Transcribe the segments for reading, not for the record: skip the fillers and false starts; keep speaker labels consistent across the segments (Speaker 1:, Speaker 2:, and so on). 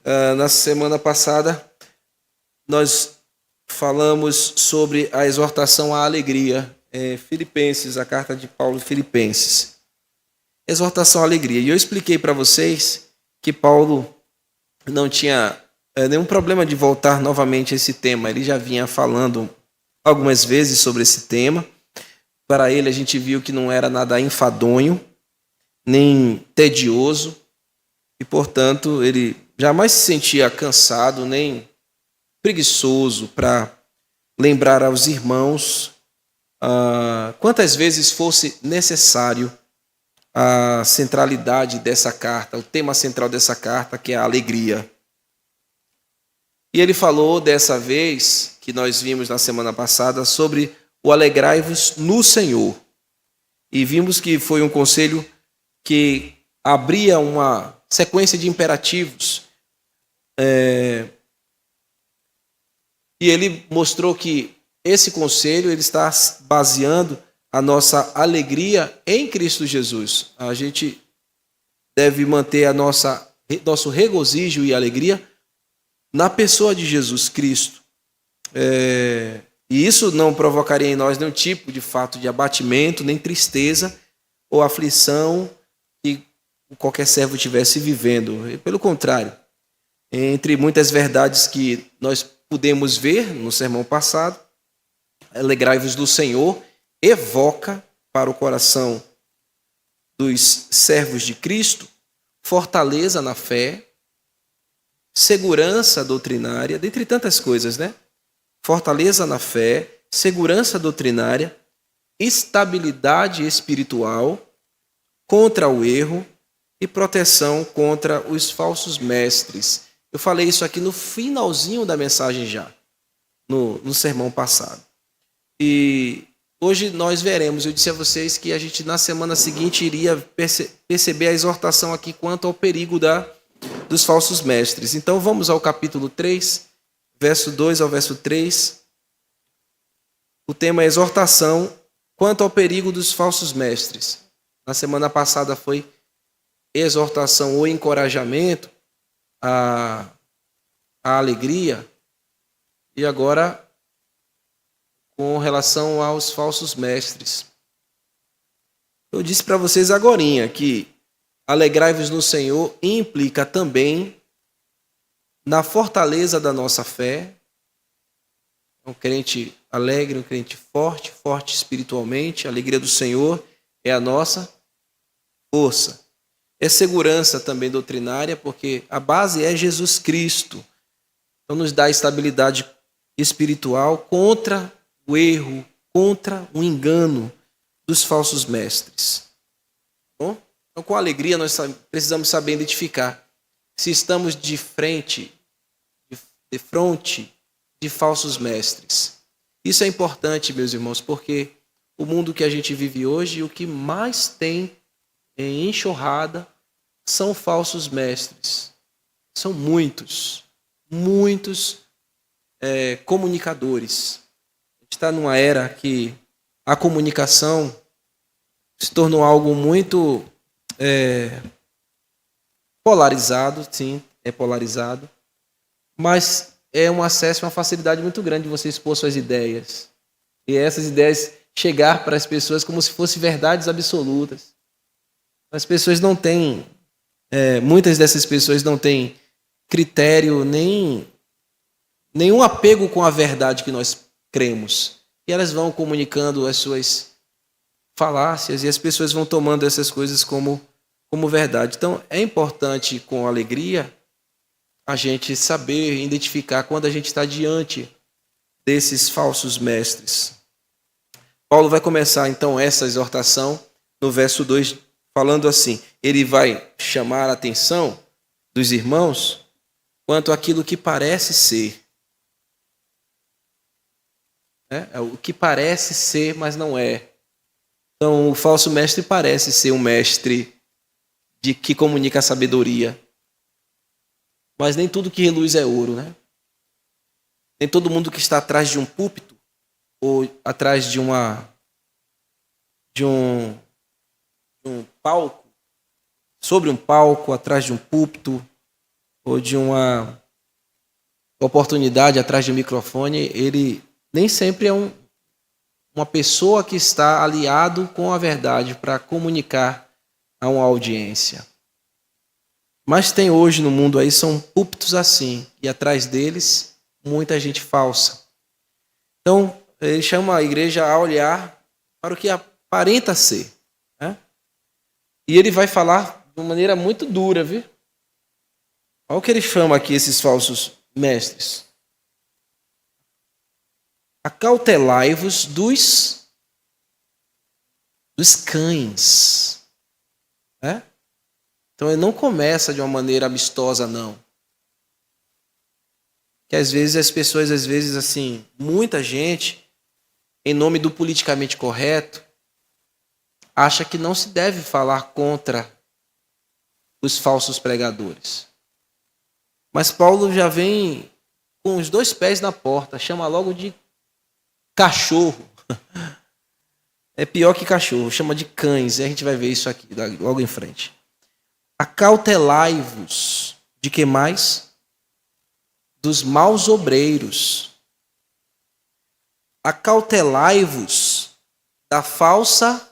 Speaker 1: Na semana passada, nós falamos sobre a exortação à alegria. Filipenses, a carta de Paulo Filipenses. Exortação à alegria. E eu expliquei para vocês que Paulo não tinha nenhum problema de voltar novamente a esse tema. Ele já vinha falando algumas vezes sobre esse tema. Para ele, a gente viu que não era nada enfadonho, nem tedioso, e, portanto, ele jamais se sentia cansado, nem preguiçoso para lembrar aos irmãos quantas vezes fosse necessário a centralidade dessa carta, o tema central dessa carta, que é a alegria. E ele falou dessa vez, que nós vimos na semana passada, sobre o alegrai-vos no Senhor. E vimos que foi um conselho que abria uma sequência de imperativos. E ele mostrou que esse conselho ele está baseando a nossa alegria em Cristo Jesus. A gente deve manter nosso regozijo e alegria na pessoa de Jesus Cristo. E isso não provocaria em nós nenhum tipo de fato de abatimento, nem tristeza ou aflição que qualquer servo estivesse vivendo. Pelo contrário, entre muitas verdades que nós pudemos ver no sermão passado, alegrai-vos do Senhor, evoca para o coração dos servos de Cristo fortaleza na fé, segurança doutrinária, dentre tantas coisas, né? Fortaleza na fé, segurança doutrinária, estabilidade espiritual contra o erro e proteção contra os falsos mestres. Eu falei isso aqui no finalzinho da mensagem já, no sermão passado. E hoje nós veremos, eu disse a vocês que a gente na semana seguinte iria perceber a exortação aqui quanto ao perigo dos falsos mestres. Então vamos ao capítulo 3, verso 2 ao verso 3. O tema é exortação quanto ao perigo dos falsos mestres. Na semana passada foi exortação ou encorajamento à alegria. E agora com relação aos falsos mestres. Eu disse para vocês agorinha que alegrai-vos no Senhor implica também na fortaleza da nossa fé. Um crente alegre, um crente forte espiritualmente. A alegria do Senhor é a nossa força. É segurança também doutrinária, porque a base é Jesus Cristo. Então nos dá estabilidade espiritual contra o erro, contra o engano dos falsos mestres. Bom? Então, com alegria, nós precisamos saber identificar se estamos de fronte de falsos mestres. Isso é importante, meus irmãos, porque o mundo que a gente vive hoje, o que mais tem em enxurrada são falsos mestres. São muitos comunicadores. A gente está numa era que a comunicação se tornou algo muito polarizado, sim, é polarizado, mas é um acesso, uma facilidade muito grande de você expor suas ideias. E essas ideias chegar para as pessoas como se fossem verdades absolutas. As pessoas não têm, muitas dessas pessoas não têm critério, nenhum apego com a verdade que nós cremos. E elas vão comunicando as suas falácias e as pessoas vão tomando essas coisas como verdade. Então, é importante, com alegria, a gente saber identificar quando a gente está diante desses falsos mestres. Paulo vai começar, então, essa exortação no verso 2, falando assim. Ele vai chamar a atenção dos irmãos quanto àquilo que parece ser. É o que parece ser, mas não é. Então, o falso mestre parece ser um mestre que comunica a sabedoria. Mas nem tudo que reluz é ouro, né? Nem todo mundo que está atrás de um púlpito ou atrás de um palco, sobre um palco, atrás de um púlpito, ou de uma oportunidade atrás de um microfone, ele nem sempre é uma pessoa que está aliado com a verdade para comunicar a uma audiência. Mas tem hoje no mundo aí, são púlpitos assim, e atrás deles, muita gente falsa. Então, ele chama a igreja a olhar para o que aparenta ser. Né? E ele vai falar de uma maneira muito dura, viu? Olha o que ele chama aqui, esses falsos mestres. Acautelai-vos dos cães. Né? Então ele não começa de uma maneira amistosa, não. Que às vezes as pessoas, assim, muita gente, em nome do politicamente correto, acha que não se deve falar contra os falsos pregadores. Mas Paulo já vem com os 2 pés na porta, chama logo de cachorro. É pior que cachorro, chama de cães, e a gente vai ver isso aqui logo em frente. Acautelai-vos de que mais? Dos maus obreiros. Acautelai-vos da falsa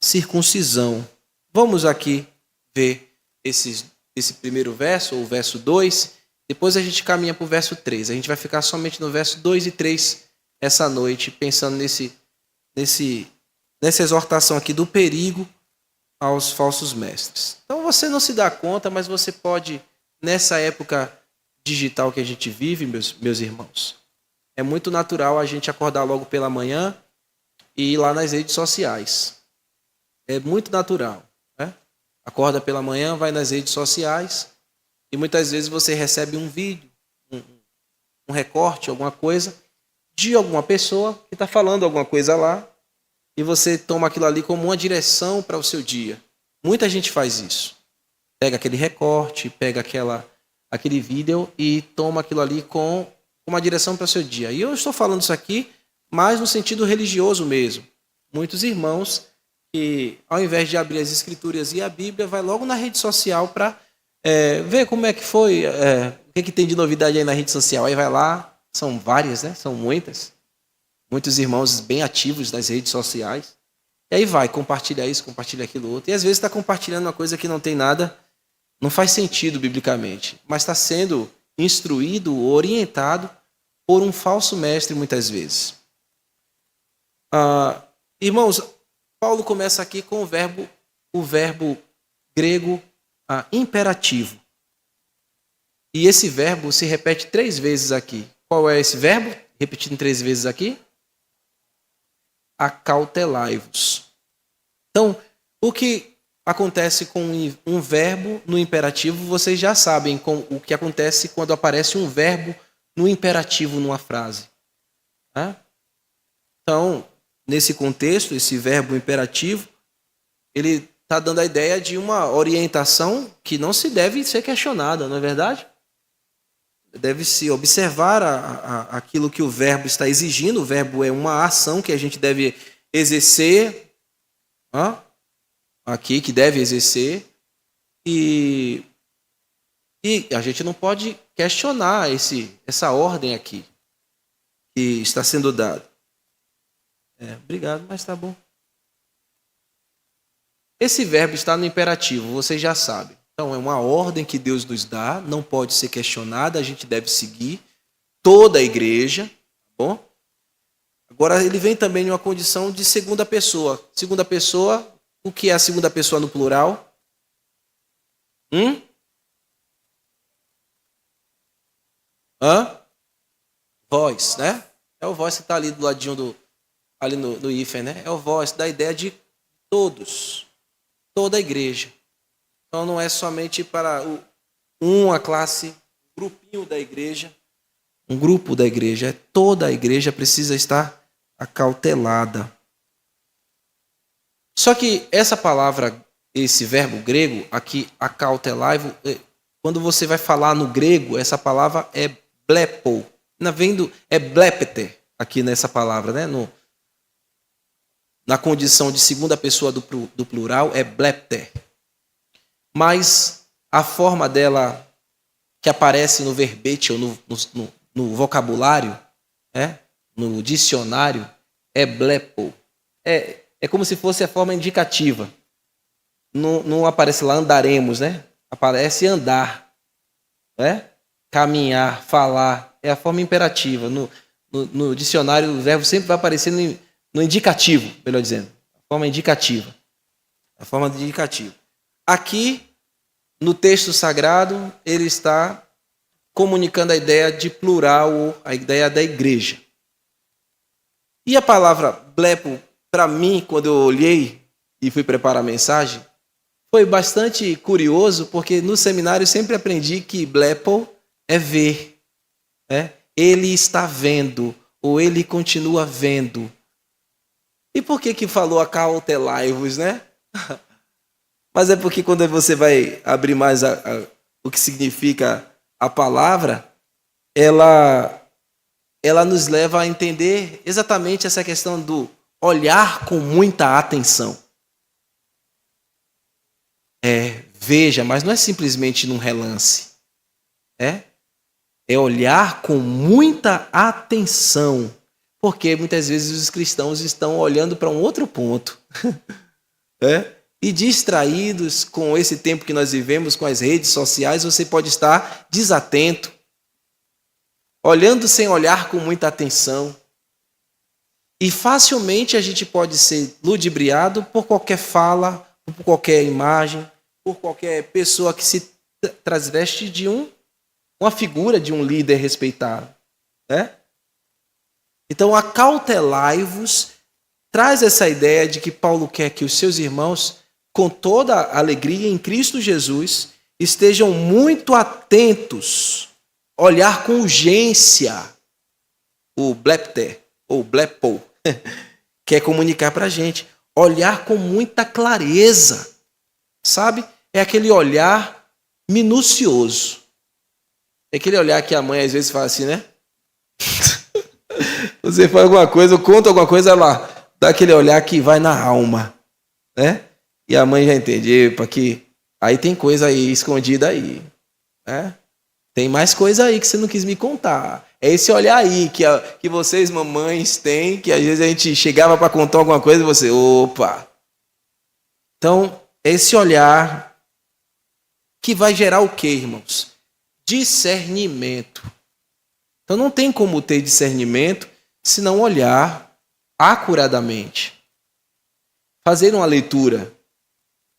Speaker 1: circuncisão. Vamos aqui ver esse primeiro verso, ou o verso 2. Depois a gente caminha para o verso 3. A gente vai ficar somente no verso 2 e 3 essa noite, pensando nessa exortação aqui do perigo aos falsos mestres. Então você não se dá conta, mas você pode, nessa época digital que a gente vive, meus irmãos, é muito natural a gente acordar logo pela manhã e ir lá nas redes sociais. É muito natural. Né? Acorda pela manhã, vai nas redes sociais e muitas vezes você recebe um vídeo, um recorte, alguma coisa, de alguma pessoa que está falando alguma coisa lá e você toma aquilo ali como uma direção para o seu dia. Muita gente faz isso. Pega aquele recorte, pega aquele vídeo e toma aquilo ali com uma direção para o seu dia. E eu estou falando isso aqui mais no sentido religioso mesmo. Muitos irmãos que, ao invés de abrir as escrituras e a Bíblia, vai logo na rede social para ver como é que foi, o que tem de novidade aí na rede social. Aí vai lá, são várias, né? São muitas. Muitos irmãos bem ativos nas redes sociais. E aí vai, compartilha isso, compartilha aquilo outro. E às vezes está compartilhando uma coisa que não tem nada, não faz sentido biblicamente, mas está sendo instruído, orientado por um falso mestre muitas vezes. Irmãos, Paulo começa aqui com o verbo grego imperativo. E esse verbo se repete 3 vezes aqui. Qual é esse verbo? Repetindo 3 vezes aqui. Acautelai-vos. Então, o que acontece com um verbo no imperativo, vocês já sabem o que acontece quando aparece um verbo no imperativo numa frase. Né? Então, nesse contexto, esse verbo imperativo, ele está dando a ideia de uma orientação que não se deve ser questionada, não é verdade? Deve-se observar aquilo que o verbo está exigindo. O verbo é uma ação que a gente deve exercer, aqui, que deve exercer, e a gente não pode questionar essa ordem aqui que está sendo dada. Obrigado, mas está bom. Esse verbo está no imperativo, vocês já sabem. Então, é uma ordem que Deus nos dá, não pode ser questionada, a gente deve seguir toda a igreja. Tá bom? Agora, ele vem também em uma condição de segunda pessoa. Segunda pessoa, o que é a segunda pessoa no plural? Vós, né? É o vós que está ali do ladinho ali no hífen, né? É o vós, dá a ideia de todos, toda a igreja. Então não é somente para uma classe, um grupinho da igreja, um grupo da igreja. Toda a igreja precisa estar acautelada. Só que essa palavra, esse verbo grego, aqui, acautelai-vos, quando você vai falar no grego, essa palavra é blepo. É blepete, aqui nessa palavra, né? Na condição de segunda pessoa do plural, é blepte. Mas a forma dela que aparece no verbete ou no vocabulário, no dicionário, é blepo. É como se fosse a forma indicativa. Não aparece lá andaremos, né? Aparece andar, caminhar, falar. É a forma imperativa. No dicionário, o verbo sempre vai aparecer no indicativo, melhor dizendo. A forma indicativa. A forma indicativa. Aqui, no texto sagrado, ele está comunicando a ideia de plural, a ideia da igreja. E a palavra blepo, para mim, quando eu olhei e fui preparar a mensagem, foi bastante curioso, porque no seminário eu sempre aprendi que blepo é ver. Ele está vendo, ou ele continua vendo. E por que falou acautelai-vos, né? Mas é porque quando você vai abrir mais o que significa a palavra, ela nos leva a entender exatamente essa questão do olhar com muita atenção. Veja, mas não é simplesmente num relance. É olhar com muita atenção. Porque muitas vezes os cristãos estão olhando para um outro ponto. E distraídos com esse tempo que nós vivemos, com as redes sociais, você pode estar desatento. Olhando sem olhar com muita atenção. E facilmente a gente pode ser ludibriado por qualquer fala, por qualquer imagem, por qualquer pessoa que se transveste de uma figura de um líder respeitado. Então, acautelai-vos traz essa ideia de que Paulo quer que os seus irmãos, com toda a alegria em Cristo Jesus, estejam muito atentos, olhar com urgência. O blepter, ou blepo, quer comunicar para a gente. Olhar com muita clareza, sabe? É aquele olhar minucioso. É aquele olhar que a mãe às vezes fala assim, né? Você faz alguma coisa, eu conto alguma coisa, ela dá aquele olhar que vai na alma, né? E a mãe já entende, que aí tem coisa aí escondida aí, Tem mais coisa aí que você não quis me contar. É esse olhar aí que vocês, mamães, têm, que às vezes a gente chegava para contar alguma coisa e você, opa. Então, esse olhar que vai gerar o quê, irmãos? Discernimento. Então, não tem como ter discernimento se não olhar acuradamente. Fazer uma leitura,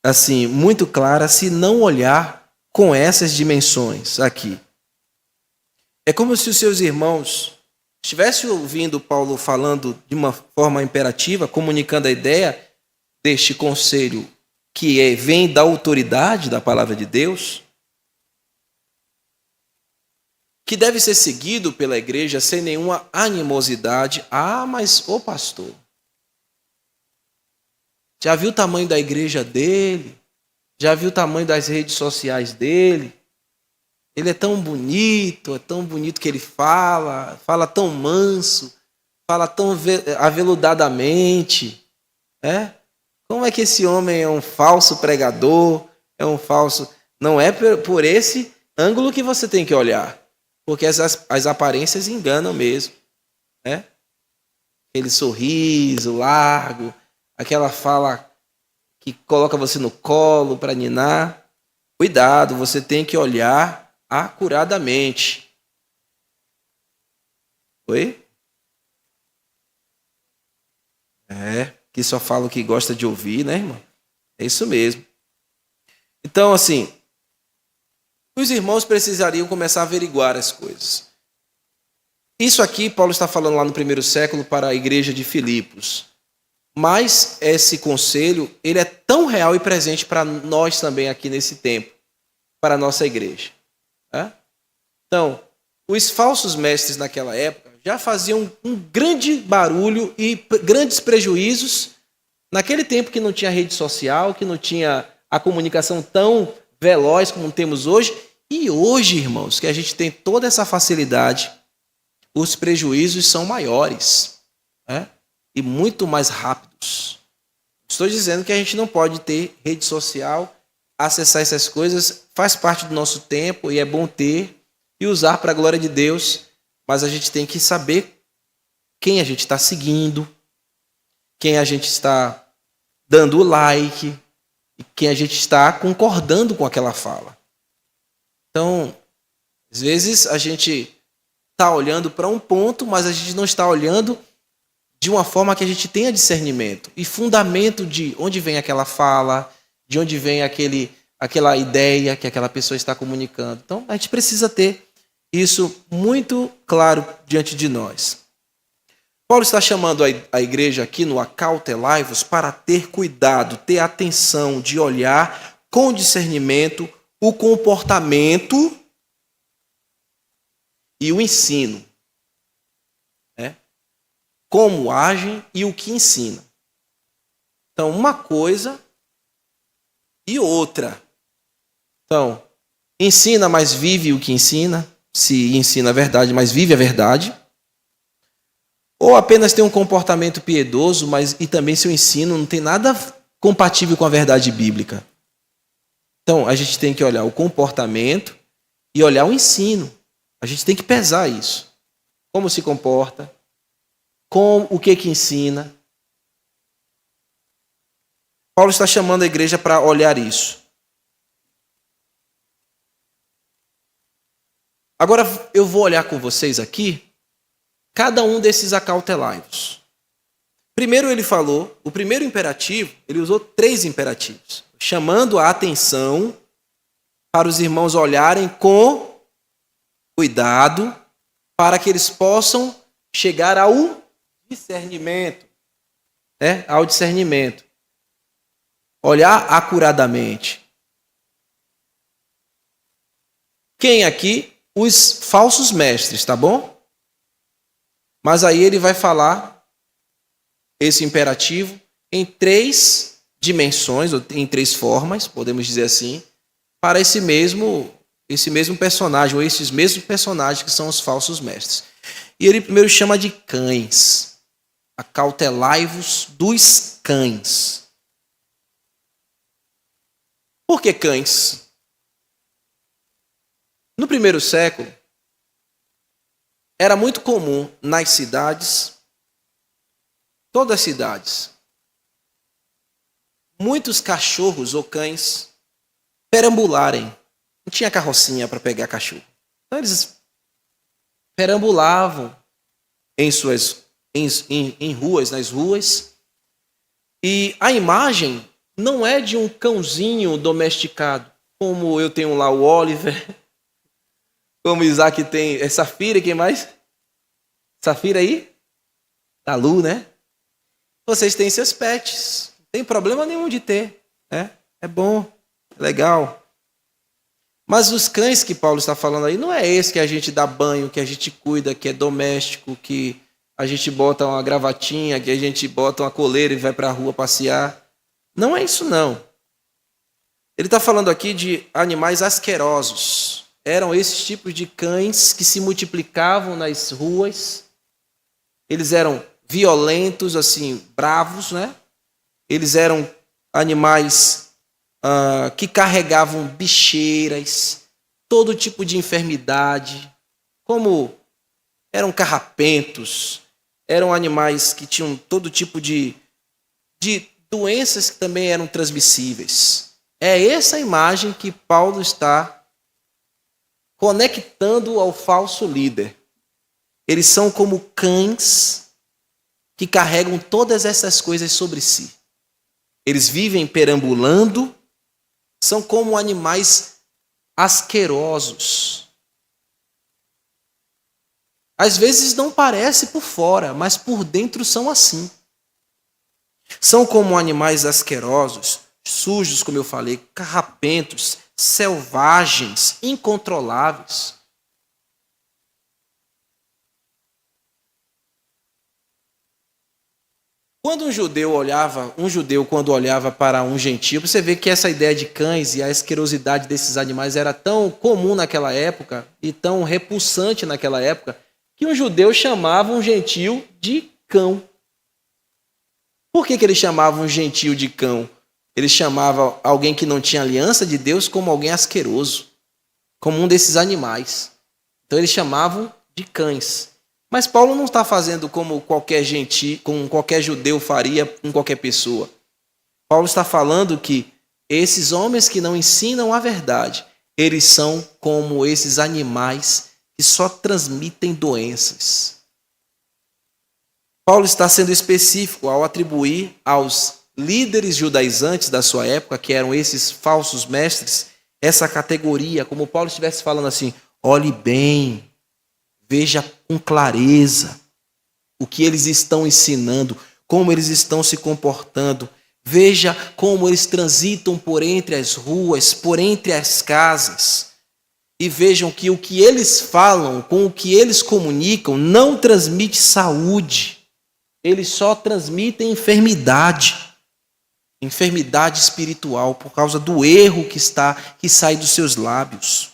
Speaker 1: assim, muito clara, se não olhar com essas dimensões aqui. É como se os seus irmãos estivessem ouvindo Paulo falando de uma forma imperativa, comunicando a ideia deste conselho que vem da autoridade da palavra de Deus, que deve ser seguido pela igreja sem nenhuma animosidade. Mas, pastor, já viu o tamanho da igreja dele? Já viu o tamanho das redes sociais dele? Ele é tão bonito que ele fala tão manso, fala tão aveludadamente. Como é que esse homem é um falso pregador, é um falso... Não é por esse ângulo que você tem que olhar, porque as aparências enganam mesmo. Aquele sorriso largo, aquela fala que coloca você no colo para ninar. Cuidado, você tem que olhar acuradamente. Oi? Que só fala o que gosta de ouvir, né, irmão? É isso mesmo. Então, assim, os irmãos precisariam começar a averiguar as coisas. Isso aqui, Paulo está falando lá no primeiro século para a igreja de Filipos. Mas esse conselho, ele é tão real e presente para nós também aqui nesse tempo, para a nossa igreja. Então, os falsos mestres naquela época já faziam um grande barulho e grandes prejuízos naquele tempo que não tinha rede social, que não tinha a comunicação tão veloz como temos hoje. E hoje, irmãos, que a gente tem toda essa facilidade, os prejuízos são maiores, e muito mais rápidos. Estou dizendo que a gente não pode ter rede social acessar essas coisas, faz parte do nosso tempo e é bom ter e usar para a glória de Deus, mas a gente tem que saber quem a gente está seguindo, quem a gente está dando o like, e quem a gente está concordando com aquela fala. Então, às vezes a gente está olhando para um ponto, mas a gente não está olhando de uma forma que a gente tenha discernimento e fundamento de onde vem aquela fala, de onde vem aquela ideia que aquela pessoa está comunicando. Então, a gente precisa ter isso muito claro diante de nós. Paulo está chamando a igreja aqui no acautelai-vos para ter cuidado, ter atenção de olhar com discernimento o comportamento e o ensino. Como agem e o que ensina. Então, uma coisa e outra. Então, ensina, mas vive o que ensina. Se ensina a verdade, mas vive a verdade. Ou apenas tem um comportamento piedoso, mas e também seu ensino não tem nada compatível com a verdade bíblica. Então, a gente tem que olhar o comportamento e olhar o ensino. A gente tem que pesar isso. Como se comporta, com o que ensina. Paulo está chamando a igreja para olhar isso. Agora eu vou olhar com vocês aqui cada um desses acautelai-vos. Primeiro ele falou, o primeiro imperativo, ele usou 3 imperativos, chamando a atenção para os irmãos olharem com cuidado, para que eles possam chegar ao discernimento. Ao discernimento. Olhar acuradamente. Quem aqui? Os falsos mestres, tá bom? Mas aí ele vai falar esse imperativo em 3 dimensões, ou em 3 formas, podemos dizer assim, para esse mesmo personagem, ou esses mesmos personagens que são os falsos mestres. E ele primeiro chama de cães. Acautelai-vos dos cães. Por que cães? No primeiro século, era muito comum nas cidades, todas as cidades, muitos cachorros ou cães perambularem. Não tinha carrocinha para pegar cachorro. Então eles perambulavam em ruas, nas ruas. E a imagem não é de um cãozinho domesticado, como eu tenho lá o Oliver, como o Isaac tem, é Safira, quem mais? Safira aí? Da Lu, né? Vocês têm seus pets, não tem problema nenhum de ter, né? É bom, é legal. Mas os cães que Paulo está falando aí, não é esse que a gente dá banho, que a gente cuida, que é doméstico, que a gente bota uma gravatinha, que a gente bota uma coleira e vai para a rua passear. Não é isso, não. Ele está falando aqui de animais asquerosos. Eram esses tipos de cães que se multiplicavam nas ruas. Eles eram violentos, assim, bravos, né? Eles eram animais que carregavam bicheiras, todo tipo de enfermidade, como eram carrapentos, eram animais que tinham todo tipo de doenças que também eram transmissíveis. É essa imagem que Paulo está conectando ao falso líder. Eles são como cães que carregam todas essas coisas sobre si. Eles vivem perambulando, são como animais asquerosos. Às vezes não parece por fora, mas por dentro são assim. São como animais asquerosos, sujos, como eu falei, carrapentos, selvagens, incontroláveis. Quando um judeu quando olhava para um gentio, você vê que essa ideia de cães e a asquerosidade desses animais era tão comum naquela época e tão repulsante naquela época, que um judeu chamava um gentio de cão. Por que ele chamava um gentio de cão? Ele chamava alguém que não tinha aliança de Deus como alguém asqueroso, como um desses animais. Então eles chamavam de cães. Mas Paulo não está fazendo como como qualquer judeu faria com qualquer pessoa. Paulo está falando que esses homens que não ensinam a verdade, eles são como esses animais que só transmitem doenças. Paulo está sendo específico ao atribuir aos líderes judaizantes da sua época, que eram esses falsos mestres, essa categoria, como Paulo estivesse falando assim: olhe bem, veja com clareza o que eles estão ensinando, como eles estão se comportando. Veja como eles transitam por entre as ruas, por entre as casas. E vejam que o que eles falam, com o que eles comunicam, não transmite saúde. Eles só transmitem enfermidade. Enfermidade espiritual, por causa do erro que sai dos seus lábios.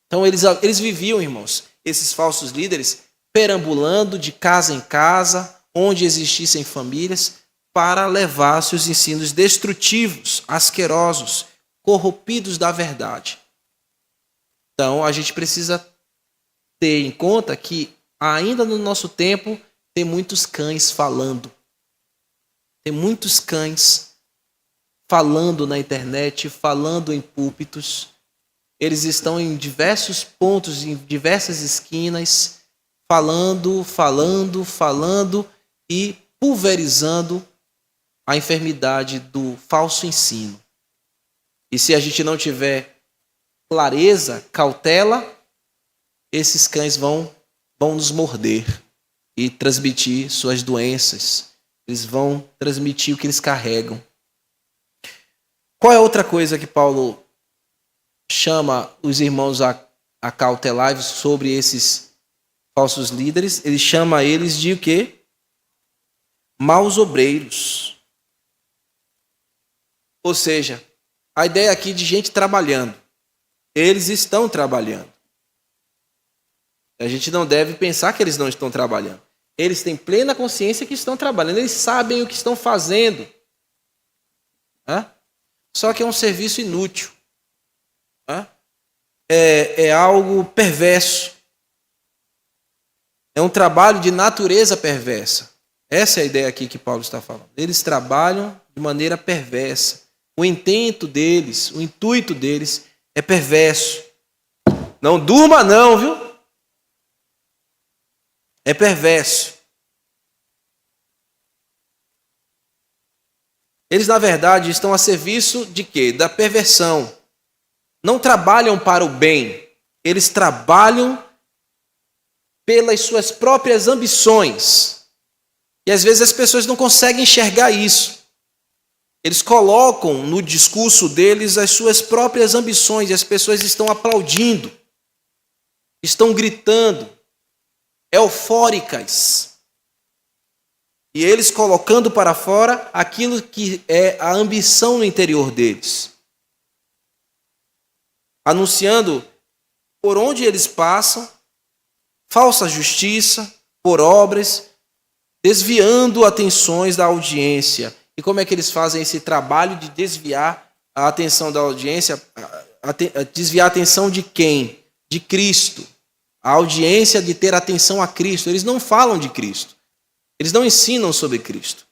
Speaker 1: Então eles viviam, irmãos, esses falsos líderes, perambulando de casa em casa, onde existissem famílias, para levar seus ensinos destrutivos, asquerosos, corrompidos da verdade. Então, a gente precisa ter em conta que, ainda no nosso tempo, tem muitos cães falando. Tem muitos cães falando na internet, falando em púlpitos. Eles estão em diversos pontos, em diversas esquinas, falando e pulverizando a enfermidade do falso ensino. E se a gente não tiver clareza, cautela, esses cães vão nos morder e transmitir suas doenças. Eles vão transmitir o que eles carregam. Qual é outra coisa que Paulo chama os irmãos a cautelar sobre esses falsos líderes? Ele chama eles de o quê? Maus obreiros. Ou seja, a ideia aqui de gente trabalhando. Eles estão trabalhando. A gente não deve pensar que eles não estão trabalhando. Eles têm plena consciência que estão trabalhando. Eles sabem o que estão fazendo. Só que é um serviço inútil. É algo perverso. É um trabalho de natureza perversa. Essa é a ideia aqui que Paulo está falando. Eles trabalham de maneira perversa. O intento deles, o intuito deles é perverso. Não durma não, viu? É perverso. Eles, na verdade, estão a serviço de quê? Da perversão. Não trabalham para o bem. Eles trabalham pelas suas próprias ambições. E às vezes as pessoas não conseguem enxergar isso. Eles colocam no discurso deles as suas próprias ambições e as pessoas estão aplaudindo, estão gritando, eufóricas. E eles colocando para fora aquilo que é a ambição no interior deles. Anunciando por onde eles passam, falsa justiça, por obras, desviando atenções da audiência. E como é que eles fazem esse trabalho de desviar a atenção da audiência? Desviar a atenção de quem? De Cristo. A audiência de ter atenção a Cristo. Eles não falam de Cristo. Eles não ensinam sobre Cristo.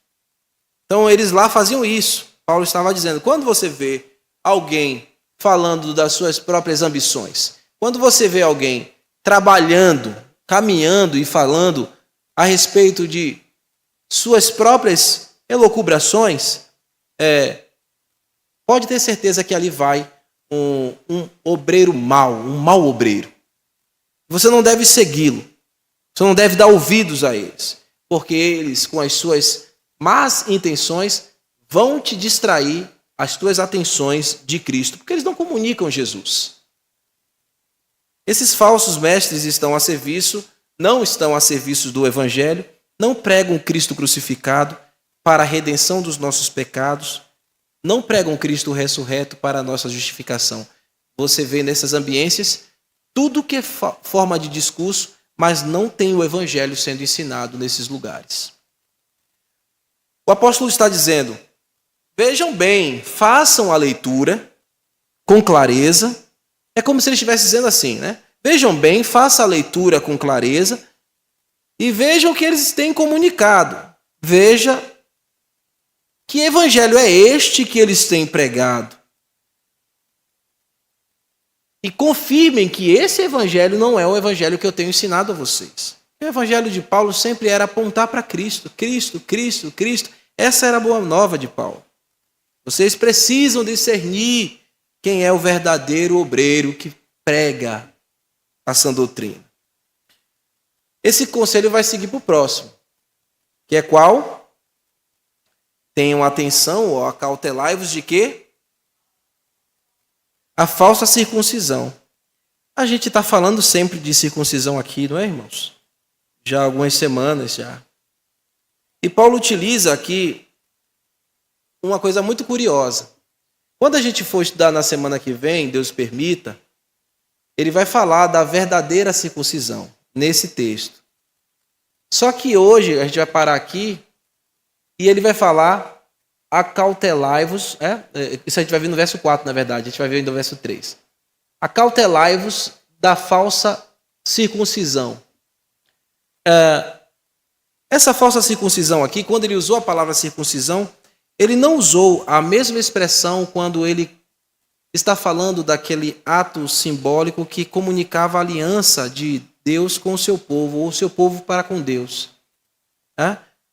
Speaker 1: Então eles lá faziam isso. Paulo estava dizendo, quando você vê alguém falando das suas próprias ambições, quando você vê alguém trabalhando, caminhando e falando a respeito de suas próprias elucubrações, pode ter certeza que ali vai um obreiro mau, um mau obreiro. Você não deve segui-lo, você não deve dar ouvidos a eles, porque eles, com as suas más intenções, vão te distrair as tuas atenções de Cristo, porque eles não comunicam Jesus. Esses falsos mestres não estão a serviço do Evangelho, não pregam Cristo crucificado para a redenção dos nossos pecados, não pregam Cristo ressurreto para a nossa justificação. Você vê nessas ambiências tudo que é forma de discurso, mas não tem o Evangelho sendo ensinado nesses lugares. O apóstolo está dizendo, vejam bem, façam a leitura com clareza. É como se ele estivesse dizendo assim, né? Vejam bem, façam a leitura com clareza e vejam o que eles têm comunicado. Veja que evangelho é este que eles têm pregado. E confirmem que esse evangelho não é o evangelho que eu tenho ensinado a vocês. O evangelho de Paulo sempre era apontar para Cristo. Cristo, Cristo, Cristo. Essa era a boa nova de Paulo. Vocês precisam discernir quem é o verdadeiro obreiro que prega a sã doutrina. Esse conselho vai seguir para o próximo, que é qual? Tenham atenção, ou acautelai-vos de quê? A falsa circuncisão. A gente está falando sempre de circuncisão aqui, não é, irmãos? Já há algumas semanas já. E Paulo utiliza aqui uma coisa muito curiosa. Quando a gente for estudar na semana que vem, Deus permita, ele vai falar da verdadeira circuncisão nesse texto. Só que hoje a gente vai parar aqui e ele vai falar acautelai-vos, isso a gente vai ver no verso 4, na verdade, a gente vai ver no verso 3. Acautelai-vos da falsa circuncisão. Essa falsa circuncisão aqui, quando ele usou a palavra circuncisão, ele não usou a mesma expressão quando ele está falando daquele ato simbólico que comunicava a aliança de Deus com o seu povo, ou o seu povo para com Deus.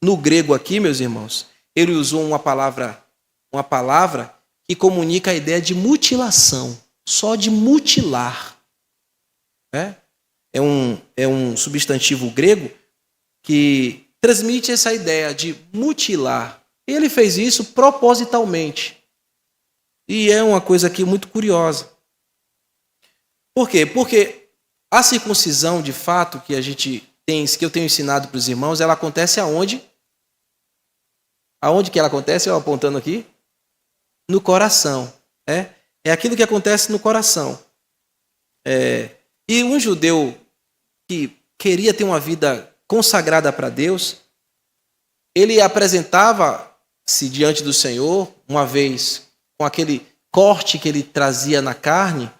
Speaker 1: No grego aqui, meus irmãos, ele usou uma palavra que comunica a ideia de mutilação, só de mutilar. É um substantivo grego que transmite essa ideia de mutilar. Ele fez isso propositalmente. E é uma coisa aqui muito curiosa. Por quê? Porque a circuncisão, de fato, que eu tenho ensinado para os irmãos, ela acontece aonde? Aonde que ela acontece? Eu apontando aqui? No coração. É aquilo que acontece no coração. E um judeu que queria ter uma vida consagrada para Deus, ele apresentava-se diante do Senhor, uma vez com aquele corte que ele trazia na carne,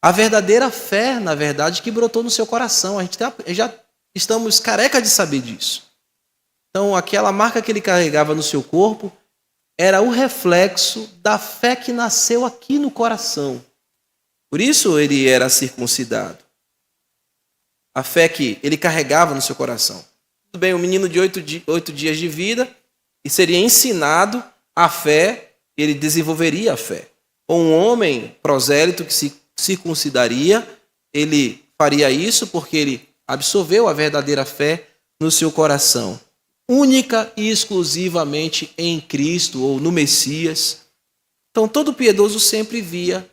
Speaker 1: a verdadeira fé, na verdade, que brotou no seu coração. A gente já estamos careca de saber disso. Então, aquela marca que ele carregava no seu corpo era o reflexo da fé que nasceu aqui no coração. Por isso ele era circuncidado. A fé que ele carregava no seu coração. Tudo bem, um menino de 8 dias de vida e seria ensinado a fé, ele desenvolveria a fé. Ou um homem prosélito que se circuncidaria, ele faria isso porque ele absorveu a verdadeira fé no seu coração. Única e exclusivamente em Cristo ou no Messias. Então todo piedoso sempre via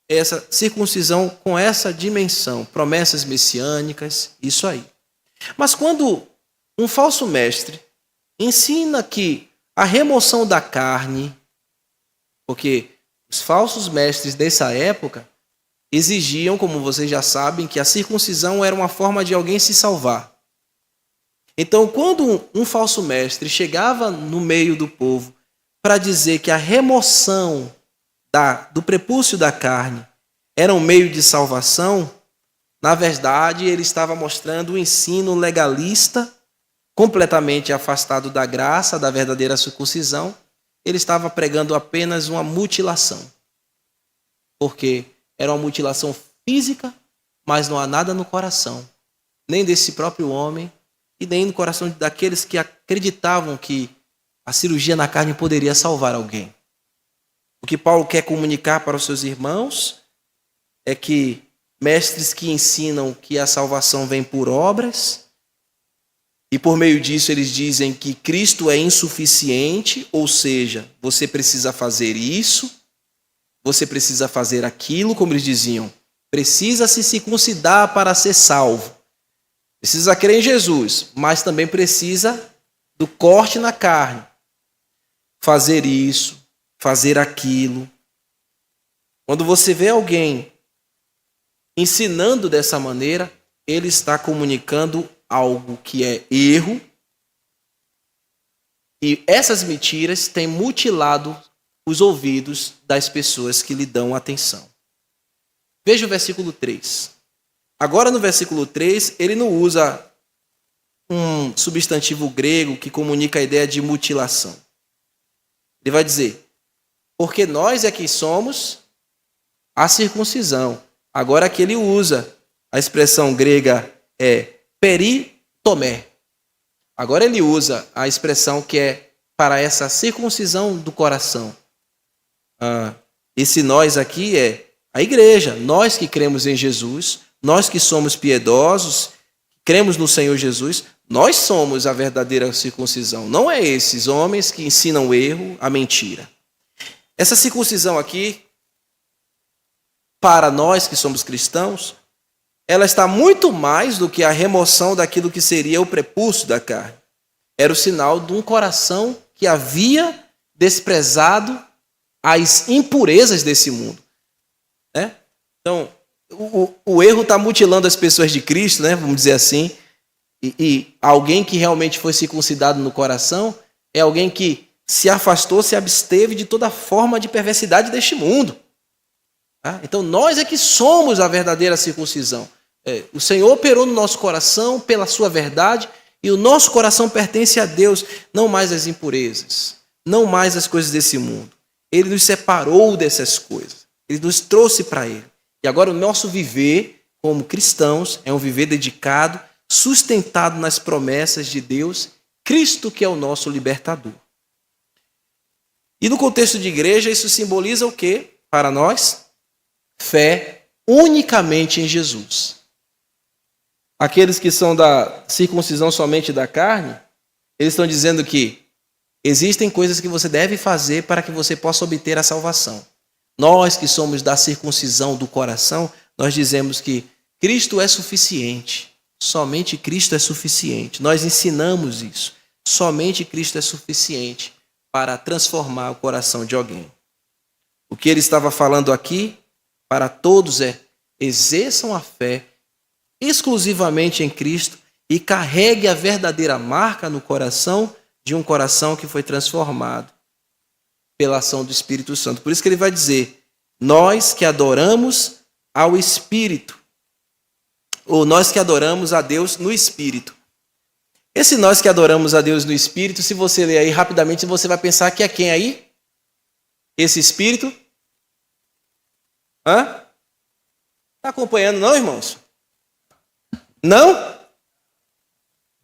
Speaker 1: essa circuncisão com essa dimensão, promessas messiânicas, isso aí. Mas quando um falso mestre ensina que a remoção da carne, porque os falsos mestres dessa época exigiam, como vocês já sabem, que a circuncisão era uma forma de alguém se salvar. Então, quando um falso mestre chegava no meio do povo para dizer que a remoção do prepúcio da carne era um meio de salvação, na verdade, ele estava mostrando um ensino legalista, completamente afastado da graça, da verdadeira circuncisão. Ele estava pregando apenas uma mutilação. Porque era uma mutilação física, mas não há nada no coração, nem desse próprio homem, e nem no coração daqueles que acreditavam que a cirurgia na carne poderia salvar alguém. O que Paulo quer comunicar para os seus irmãos é que mestres que ensinam que a salvação vem por obras, e por meio disso eles dizem que Cristo é insuficiente, ou seja, você precisa fazer isso, você precisa fazer aquilo, como eles diziam, precisa se circuncidar para ser salvo. Precisa crer em Jesus, mas também precisa do corte na carne. Fazer isso, fazer aquilo. Quando você vê alguém ensinando dessa maneira, ele está comunicando algo que é erro E essas mentiras têm mutilado os ouvidos das pessoas que lhe dão atenção. Veja o versículo 3. Agora no versículo 3, ele não usa um substantivo grego que comunica a ideia de mutilação. Ele vai dizer, porque nós é que somos a circuncisão. Agora que ele usa a expressão grega peritomé. Agora ele usa a expressão que é para essa circuncisão do coração. Esse nós aqui é a igreja, nós que cremos em Jesus, nós que somos piedosos, cremos no Senhor Jesus, nós somos a verdadeira circuncisão. Não é esses homens que ensinam o erro, a mentira. Essa circuncisão aqui, para nós que somos cristãos, ela está muito mais do que a remoção daquilo que seria o prepúcio da carne. Era o sinal de um coração que havia desprezado as impurezas desse mundo. Né? Então, o erro está mutilando as pessoas de Cristo, né? Vamos dizer assim, e alguém que realmente foi circuncidado no coração é alguém que se afastou, se absteve de toda forma de perversidade deste mundo. Tá? Então, nós é que somos a verdadeira circuncisão. O Senhor operou no nosso coração pela sua verdade e o nosso coração pertence a Deus, não mais as impurezas, não mais as coisas desse mundo. Ele nos separou dessas coisas, ele nos trouxe para ele. E agora o nosso viver como cristãos é um viver dedicado, sustentado nas promessas de Deus, Cristo que é o nosso libertador. E no contexto de igreja, isso simboliza o quê? Para nós, fé unicamente em Jesus. Aqueles que são da circuncisão somente da carne, eles estão dizendo que existem coisas que você deve fazer para que você possa obter a salvação. Nós que somos da circuncisão do coração, nós dizemos que Cristo é suficiente. Somente Cristo é suficiente. Nós ensinamos isso. Somente Cristo é suficiente para transformar o coração de alguém. O que ele estava falando aqui para todos é: exerçam a fé exclusivamente em Cristo e carregue a verdadeira marca no coração de um coração que foi transformado pela ação do Espírito Santo. Por isso que ele vai dizer, nós que adoramos ao Espírito, ou nós que adoramos a Deus no Espírito. Esse nós que adoramos a Deus no Espírito, se você ler aí rapidamente, você vai pensar que é quem aí? Esse Espírito? Está acompanhando não, irmãos? Não?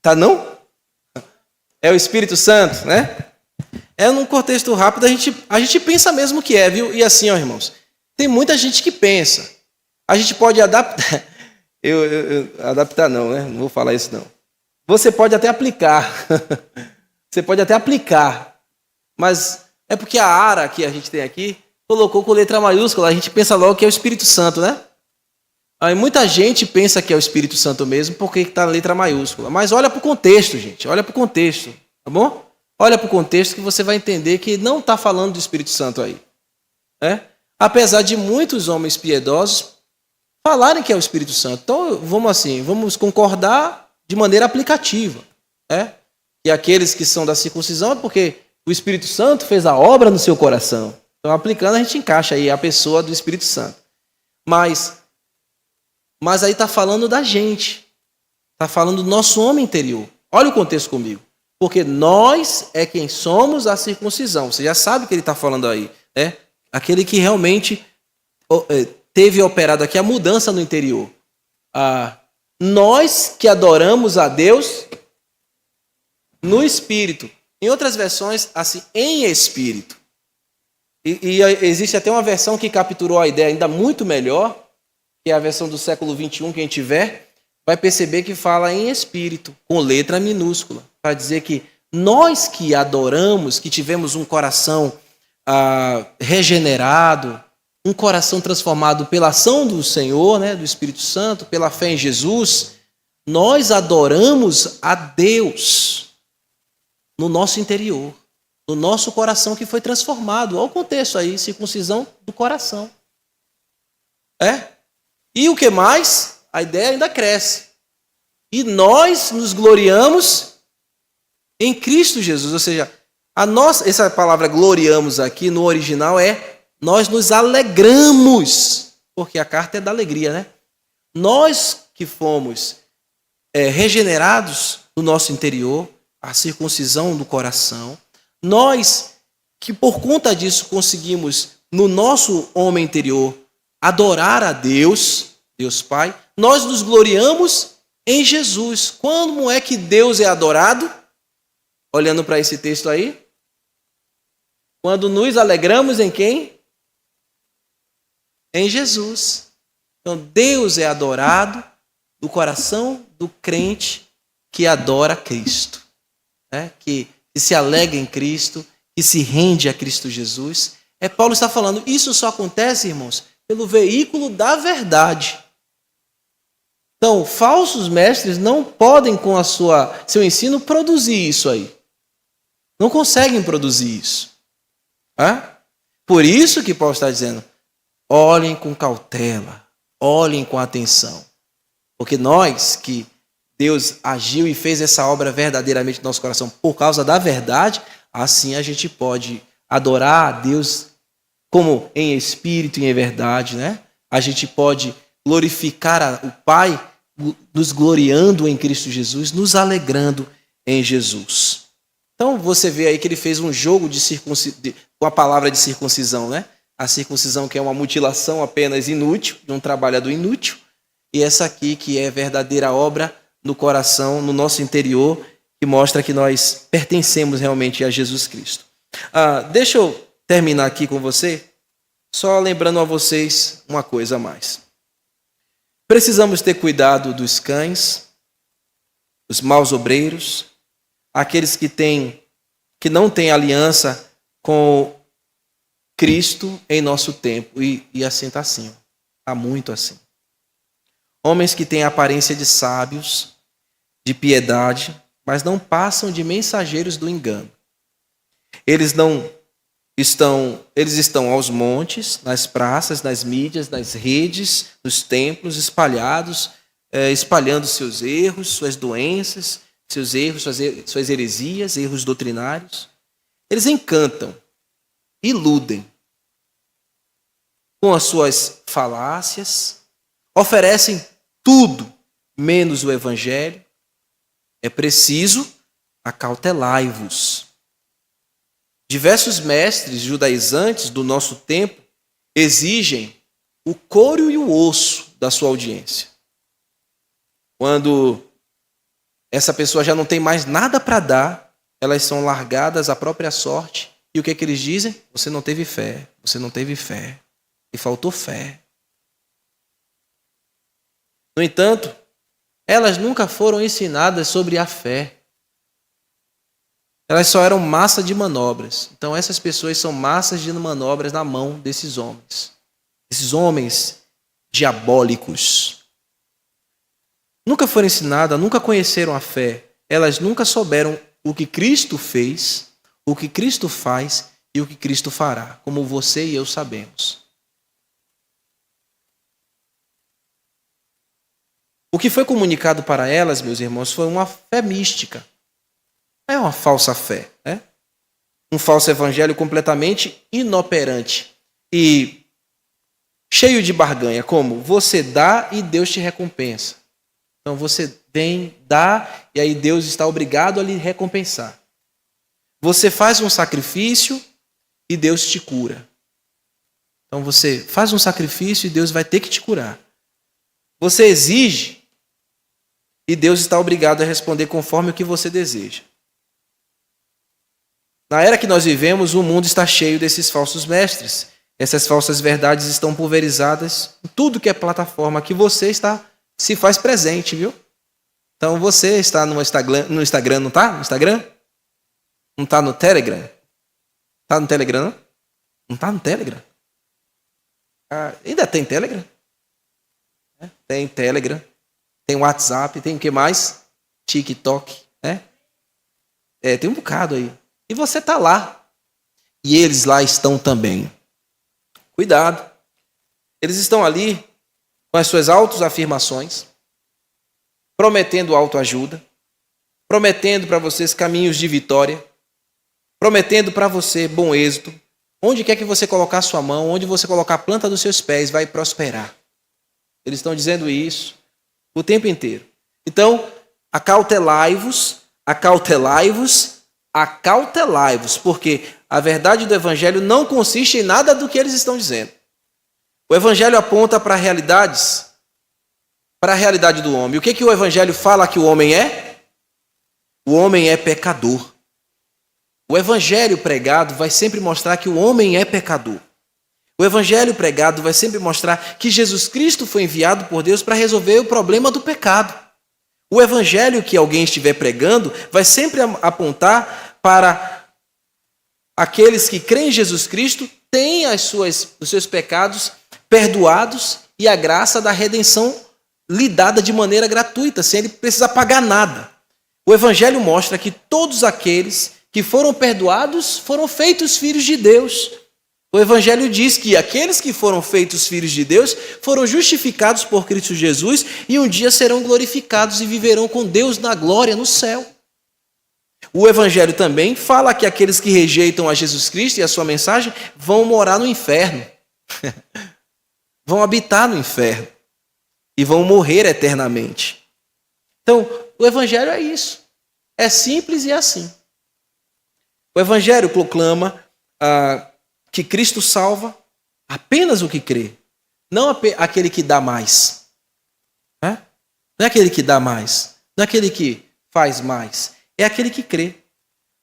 Speaker 1: Tá não? É o Espírito Santo, né? Num contexto rápido, a gente pensa mesmo que é, viu? E assim, ó, irmãos, tem muita gente que pensa. A gente pode adaptar. Adaptar não, né? Não vou falar isso não. Você pode até aplicar. Você pode até aplicar. Mas é porque a ara que a gente tem aqui colocou com letra maiúscula, a gente pensa logo que é o Espírito Santo, né? Aí muita gente pensa que é o Espírito Santo mesmo porque está na letra maiúscula. Mas olha para o contexto, gente. Olha para o contexto, tá bom? Olha para o contexto que você vai entender que não está falando do Espírito Santo aí. Apesar de muitos homens piedosos falarem que é o Espírito Santo. Então, vamos concordar de maneira aplicativa. E aqueles que são da circuncisão é porque o Espírito Santo fez a obra no seu coração. Então, aplicando, a gente encaixa aí a pessoa do Espírito Santo. Mas aí está falando da gente. Está falando do nosso homem interior. Olha o contexto comigo. Porque nós é quem somos a circuncisão. Você já sabe o que ele está falando aí. Né? Aquele que realmente teve operado aqui a mudança no interior. Nós que adoramos a Deus no Espírito. Em outras versões, assim, em Espírito. E existe até uma versão que capturou a ideia ainda muito melhor, que é a versão do século XXI, quem tiver, vai perceber que fala em Espírito, com letra minúscula, para dizer que nós que adoramos, que tivemos um coração regenerado, um coração transformado pela ação do Senhor, né, do Espírito Santo, pela fé em Jesus, nós adoramos a Deus no nosso interior, no nosso coração que foi transformado. Olha o contexto aí, circuncisão do coração. E o que mais? A ideia ainda cresce. E nós nos gloriamos em Cristo Jesus, ou seja, Essa palavra gloriamos aqui no original é nós nos alegramos, porque a carta é da alegria, né? Nós que fomos regenerados no nosso interior, a circuncisão do coração, nós que por conta disso conseguimos no nosso homem interior adorar a Deus, Deus Pai, nós nos gloriamos em Jesus. Como é que Deus é adorado? Olhando para esse texto aí. Quando nos alegramos em quem? Em Jesus. Então Deus é adorado do coração do crente que adora Cristo, né? Que se alegra em Cristo, que se rende a Cristo Jesus. Paulo está falando, isso só acontece, irmãos, pelo veículo da verdade. Então, falsos mestres não podem, com seu ensino, produzir isso aí. Não conseguem produzir isso. Por isso que Paulo está dizendo, olhem com cautela, olhem com atenção. Porque nós, que Deus agiu e fez essa obra verdadeiramente no nosso coração por causa da verdade, assim a gente pode adorar a Deus como em espírito e em verdade, né? A gente pode glorificar o Pai, nos gloriando em Cristo Jesus, nos alegrando em Jesus. Então você vê aí que ele fez um jogo com a palavra de circuncisão, né? A circuncisão que é uma mutilação apenas inútil, de um trabalhador inútil, e essa aqui que é verdadeira obra no coração, no nosso interior, que mostra que nós pertencemos realmente a Jesus Cristo. Deixa eu terminar aqui com você, só lembrando a vocês uma coisa a mais. Precisamos ter cuidado dos cães, os maus obreiros, aqueles que não têm aliança com Cristo em nosso tempo. E assim está assim, está muito assim. Homens que têm a aparência de sábios, de piedade, mas não passam de mensageiros do engano. Eles estão aos montes, nas praças, nas mídias, nas redes, nos templos, espalhando seus erros, suas doenças, seus erros, suas heresias, erros doutrinários. Eles encantam, iludem com as suas falácias, oferecem tudo menos o evangelho. É preciso acautelai-vos. Diversos mestres judaizantes do nosso tempo exigem o couro e o osso da sua audiência. Quando essa pessoa já não tem mais nada para dar, elas são largadas à própria sorte. E o que é que eles dizem? Você não teve fé, você não teve fé, e faltou fé. No entanto, elas nunca foram ensinadas sobre a fé. Elas só eram massa de manobras. Então essas pessoas são massas de manobras na mão desses homens. Esses homens diabólicos. Nunca foram ensinadas, nunca conheceram a fé. Elas nunca souberam o que Cristo fez, o que Cristo faz e o que Cristo fará, como você e eu sabemos. O que foi comunicado para elas, meus irmãos, foi uma fé mística. É uma falsa fé, né? Um falso evangelho completamente inoperante e cheio de barganha, como você dá e Deus te recompensa. Então você vem, dá, e aí Deus está obrigado a lhe recompensar. Você faz um sacrifício e Deus te cura. Então você faz um sacrifício e Deus vai ter que te curar. Você exige e Deus está obrigado a responder conforme o que você deseja. Na era que nós vivemos, o mundo está cheio desses falsos mestres. Essas falsas verdades estão pulverizadas em tudo que é plataforma que você se faz presente, viu? Então você está no Instagram, não está? No Instagram? Não está no Telegram? Está no Telegram, não? Não está no Telegram? Ainda tem Telegram? Tem Telegram. Tem WhatsApp. Tem o que mais? TikTok. Né? Tem um bocado aí. E você está lá. E eles lá estão também. Cuidado. Eles estão ali com as suas autoafirmações, prometendo autoajuda, prometendo para vocês caminhos de vitória, prometendo para você bom êxito. Onde quer que você colocar sua mão, onde você colocar a planta dos seus pés, vai prosperar. Eles estão dizendo isso o tempo inteiro. Então, acautelai-vos, acautelai-vos, acautelai-vos, porque a verdade do Evangelho não consiste em nada do que eles estão dizendo. O Evangelho aponta para realidades, para a realidade do homem. O que o Evangelho fala que o homem é? O homem é pecador. O Evangelho pregado vai sempre mostrar que o homem é pecador. O Evangelho pregado vai sempre mostrar que Jesus Cristo foi enviado por Deus para resolver o problema do pecado. O Evangelho que alguém estiver pregando vai sempre apontar para aqueles que creem em Jesus Cristo, têm os seus pecados perdoados e a graça da redenção lhe dada de maneira gratuita, sem ele precisar pagar nada. O Evangelho mostra que todos aqueles que foram perdoados foram feitos filhos de Deus. O Evangelho diz que aqueles que foram feitos filhos de Deus foram justificados por Cristo Jesus e um dia serão glorificados e viverão com Deus na glória no céu. O Evangelho também fala que aqueles que rejeitam a Jesus Cristo e a sua mensagem vão morar no inferno. Vão habitar no inferno e vão morrer eternamente. Então, o Evangelho é isso. É simples e é assim. O Evangelho proclama que Cristo salva apenas o que crê, não aquele que dá mais. Não é aquele que dá mais, não é aquele que faz mais, é aquele que crê.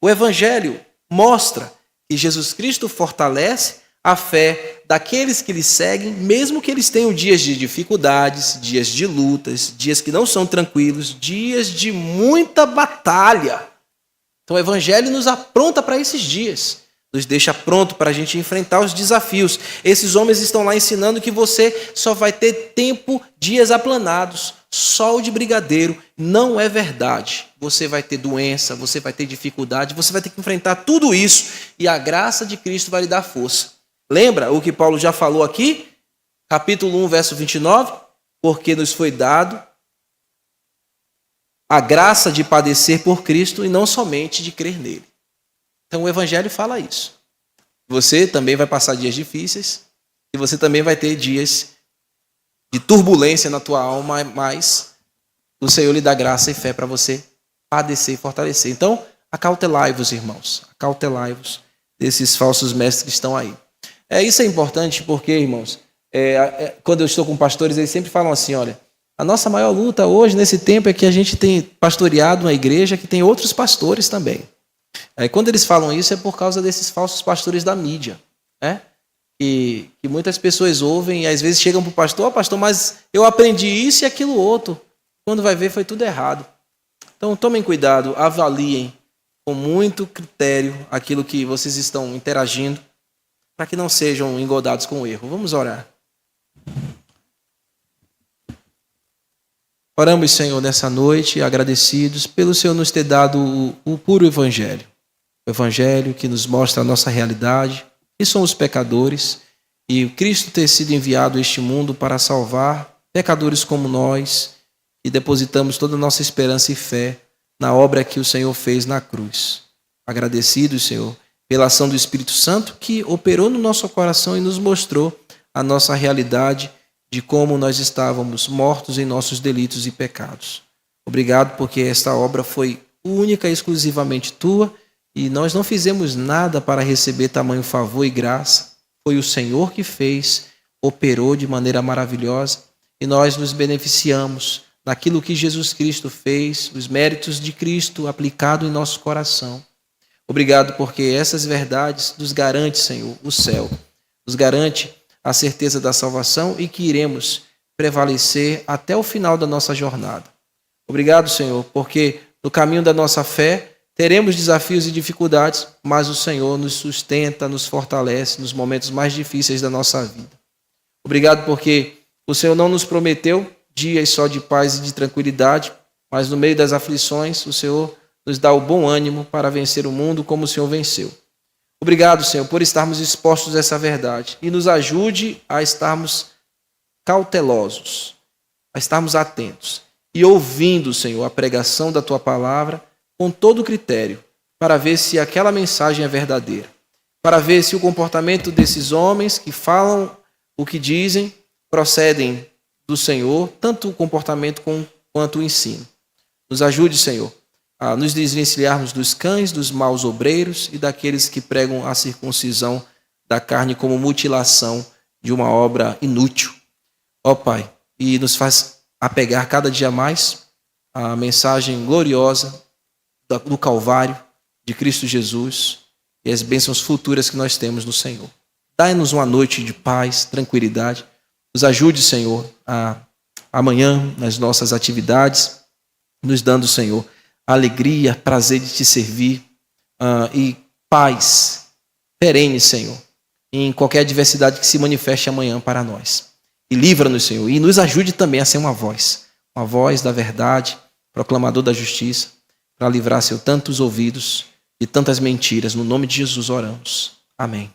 Speaker 1: O Evangelho mostra que Jesus Cristo fortalece a fé daqueles que lhe seguem, mesmo que eles tenham dias de dificuldades, dias de lutas, dias que não são tranquilos, dias de muita batalha. Então o Evangelho nos apronta para esses dias, nos deixa pronto para a gente enfrentar os desafios. Esses homens estão lá ensinando que você só vai ter tempo, dias aplanados, sol de brigadeiro. Não é verdade. Você vai ter doença, você vai ter dificuldade, você vai ter que enfrentar tudo isso e a graça de Cristo vai lhe dar força. Lembra o que Paulo já falou aqui? Capítulo 1, verso 29. Porque nos foi dado a graça de padecer por Cristo e não somente de crer nele. Então o Evangelho fala isso. Você também vai passar dias difíceis e você também vai ter dias de turbulência na tua alma, mas o Senhor lhe dá graça e fé para você padecer e fortalecer. Então, acautelai-vos, irmãos. Acautelai-vos desses falsos mestres que estão aí. Isso é importante porque, irmãos, quando eu estou com pastores, eles sempre falam assim, olha, a nossa maior luta hoje, nesse tempo, é que a gente tem pastoreado uma igreja que tem outros pastores também. Quando eles falam isso, é por causa desses falsos pastores da mídia, né? Que muitas pessoas ouvem e às vezes chegam para o pastor, pastor, mas eu aprendi isso e aquilo outro. Quando vai ver, foi tudo errado. Então, tomem cuidado, avaliem com muito critério aquilo que vocês estão interagindo, para que não sejam engodados com o erro. Vamos orar. Oramos, Senhor, nessa noite, agradecidos pelo Senhor nos ter dado o puro Evangelho. O Evangelho que nos mostra a nossa realidade, que somos pecadores, e Cristo ter sido enviado a este mundo para salvar pecadores como nós, e depositamos toda a nossa esperança e fé na obra que o Senhor fez na cruz. Agradecidos, Senhor, pela ação do Espírito Santo que operou no nosso coração e nos mostrou a nossa realidade de como nós estávamos mortos em nossos delitos e pecados. Obrigado porque esta obra foi única e exclusivamente tua e nós não fizemos nada para receber tamanho favor e graça. Foi o Senhor que fez, operou de maneira maravilhosa e nós nos beneficiamos daquilo que Jesus Cristo fez, os méritos de Cristo aplicado em nosso coração. Obrigado porque essas verdades nos garante, Senhor, o céu, nos garante a certeza da salvação e que iremos prevalecer até o final da nossa jornada. Obrigado, Senhor, porque no caminho da nossa fé teremos desafios e dificuldades, mas o Senhor nos sustenta, nos fortalece nos momentos mais difíceis da nossa vida. Obrigado porque o Senhor não nos prometeu dias só de paz e de tranquilidade, mas no meio das aflições o Senhor nos dá o bom ânimo para vencer o mundo como o Senhor venceu. Obrigado, Senhor, por estarmos expostos a essa verdade e nos ajude a estarmos cautelosos, a estarmos atentos e ouvindo, Senhor, a pregação da Tua palavra com todo critério, para ver se aquela mensagem é verdadeira, para ver se o comportamento desses homens que falam o que dizem procedem do Senhor, tanto o comportamento quanto o ensino. Nos ajude, Senhor, a nos desvencilharmos dos cães, dos maus obreiros e daqueles que pregam a circuncisão da carne como mutilação de uma obra inútil. Ó Pai, e nos faz apegar cada dia mais à mensagem gloriosa do Calvário, de Cristo Jesus e as bênçãos futuras que nós temos no Senhor. Dai-nos uma noite de paz, tranquilidade. Nos ajude, Senhor, amanhã nas nossas atividades, nos dando, Senhor, alegria, prazer de te servir e paz perene, Senhor, em qualquer adversidade que se manifeste amanhã para nós. E livra-nos, Senhor, e nos ajude também a ser uma voz da verdade, proclamador da justiça, para livrar, Senhor, tantos ouvidos de tantas mentiras. No nome de Jesus oramos. Amém.